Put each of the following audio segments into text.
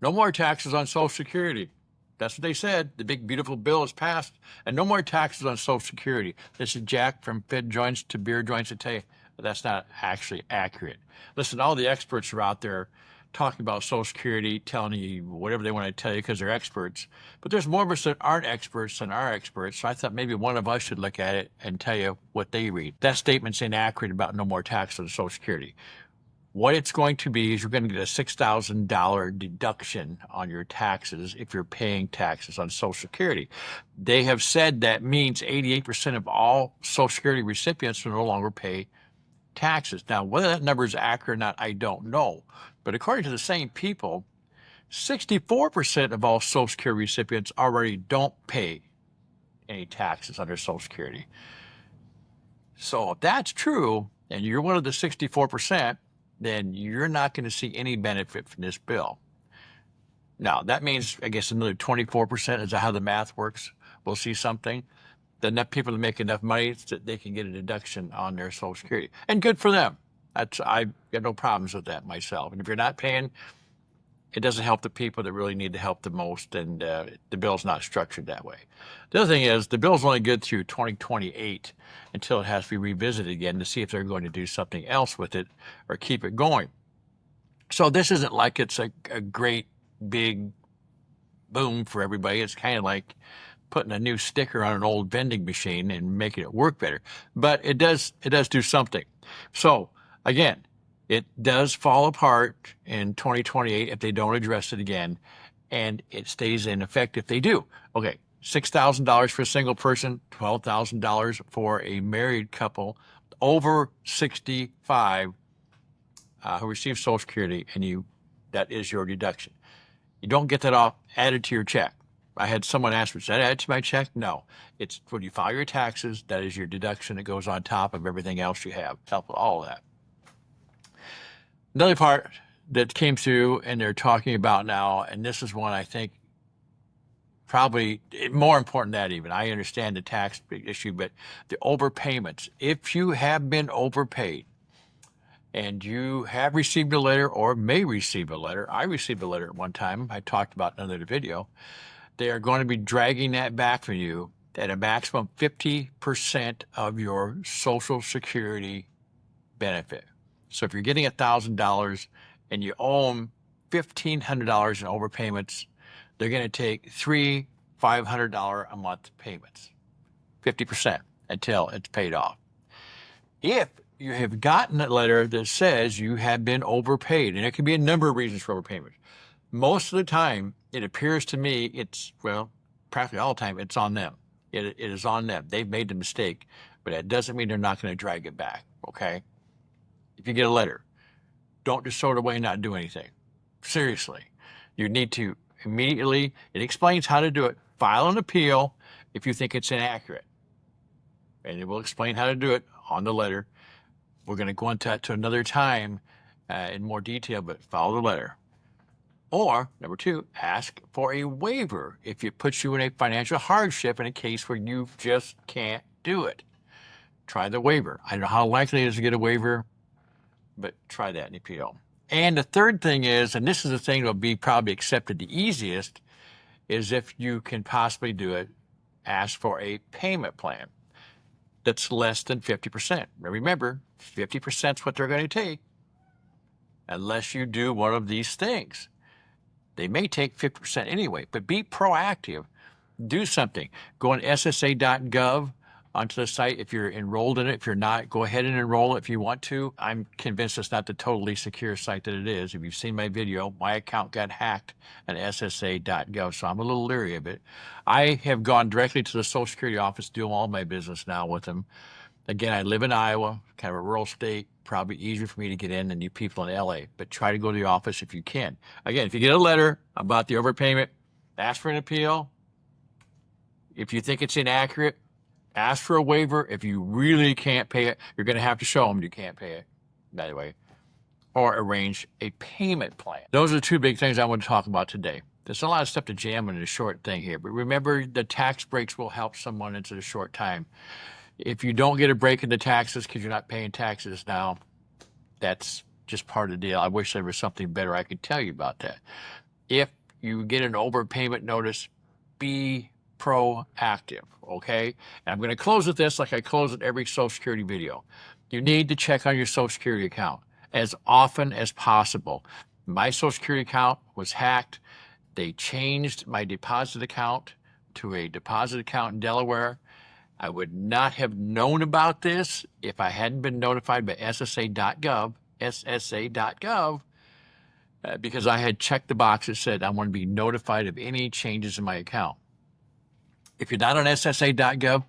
No more taxes on Social Security. That's what they said. The big, beautiful bill is passed, and no more taxes on Social Security. This is Jack from Fed Joints to Beer Joints to tell you that's not actually accurate. Listen, all the experts are out there talking about Social Security, telling you whatever they want to tell you because they're experts. But there's more of us that aren't experts than are experts. So I thought maybe one of us should look at it and tell you what they read. That statement's inaccurate about no more taxes on Social Security. What it's going to be is you're going to get a $6,000 deduction on your taxes if you're paying taxes on Social Security. They have said that means 88% of all Social Security recipients will no longer pay taxes. Now, whether that number is accurate or not, I don't know. But according to the same people, 64% of all Social Security recipients already don't pay any taxes under Social Security. So if that's true, and you're one of the 64%, then you're not going to see any benefit from this bill. Now, that means, I guess, another 24%, is that how the math works? We'll see something. The enough people to make enough money that they can get a deduction on their Social Security. And good for them. I've got no problems with that myself. And if you're not paying, it doesn't help the people that really need the help the most, and the bill's not structured that way. The other thing is the bill's only good through 2028 until it has to be revisited again to see if they're going to do something else with it or keep it going. So this isn't like it's a great big boom for everybody. It's kind of like putting a new sticker on an old vending machine and making it work better. But it does do something. So again, it does fall apart in 2028 if they don't address it again, and it stays in effect if they do. Okay, $6,000 for a single person, $12,000 for a married couple over 65 who receive Social Security, and that is your deduction. You don't get that off added to your check. I had someone ask me, is that added to my check? No. It's when you file your taxes, that is your deduction that goes on top of everything else you have. Help with all of that. Another part that came through and they're talking about now, and this is one I think probably more important than that even. I understand the tax issue, but the overpayments. If you have been overpaid and you have received a letter or may receive a letter, I received a letter at one time, I talked about in another video, they are going to be dragging that back from you at a maximum 50% of your Social Security benefit. So if you're getting $1,000 and you owe them $1,500 in overpayments, they're going to take three $500 a month payments, 50% until it's paid off. If you have gotten a letter that says you have been overpaid, and it can be a number of reasons for overpayment. Most of the time, it appears to me practically all the time, it's on them. It is on them. They've made the mistake, but that doesn't mean they're not going to drag it back, okay? If you get a letter, don't just throw it away and not do anything. Seriously, you need to immediately, it explains how to do it, file an appeal if you think it's inaccurate. And it will explain how to do it on the letter. We're going to go into that to another time in more detail, but follow the letter. Or, number two, ask for a waiver if it puts you in a financial hardship in a case where you just can't do it. Try the waiver. I don't know how likely it is to get a waiver, but try that in the appeal. And the third thing is, and this is the thing that will be probably accepted the easiest, is if you can possibly do it, ask for a payment plan that's less than 50%. Now remember, 50% is what they're going to take unless you do one of these things. They may take 50% anyway, but be proactive. Do something. Go on SSA.gov onto the site if you're enrolled in it. If you're not, go ahead and enroll if you want to. I'm convinced it's not the totally secure site that it is. If you've seen my video, my account got hacked at SSA.gov, so I'm a little leery of it. I have gone directly to the Social Security office, doing all my business now with them. Again, I live in Iowa, kind of a rural state, probably easier for me to get in than you people in LA, but try to go to the office if you can. Again, if you get a letter about the overpayment, ask for an appeal. If you think it's inaccurate, ask for a waiver. If you really can't pay it, you're going to have to show them you can't pay it, by the way, or arrange a payment plan. Those are the two big things I want to talk about today. There's a lot of stuff to jam in a short thing here, but remember the tax breaks will help someone into a short time. If you don't get a break in the taxes because you're not paying taxes now, that's just part of the deal. I wish there was something better I could tell you about that. if you get an overpayment notice, be proactive, okay? And I'm going to close with this like I close with every Social Security video. You need to check on your Social Security account as often as possible. My Social Security account was hacked. They changed my deposit account to a deposit account in Delaware. I would not have known about this if I hadn't been notified by SSA.gov, because I had checked the box that said I want to be notified of any changes in my account. If you're not on SSA.gov,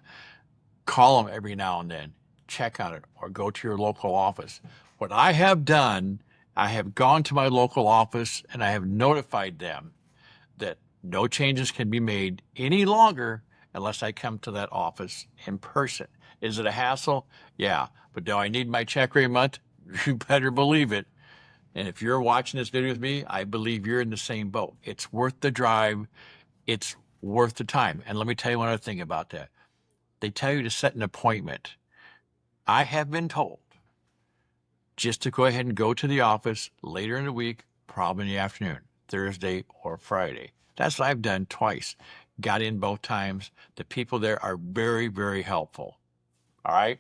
call them every now and then, check on it, or go to your local office. What I have done, I have gone to my local office and I have notified them that no changes can be made any longer unless I come to that office in person. Is it a hassle? Yeah. But do I need my check every month? You better believe it. And if you're watching this video with me, I believe you're in the same boat. It's worth the drive. It's worth the time. And let me tell you one other thing about that. They tell you to set an appointment. I have been told just to go ahead and go to the office later in the week, probably in the afternoon, Thursday or Friday. That's what I've done twice. Got in both times. The people there are very, very helpful. All right?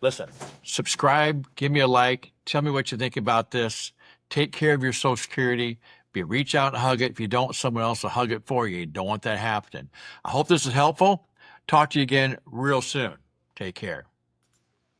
Listen, subscribe, give me a like, tell me what you think about this. Take care of your Social Security. If you reach out and hug it, if you don't, someone else will hug it for you. You don't want that happening. I hope this is helpful. Talk to you again real soon. Take care.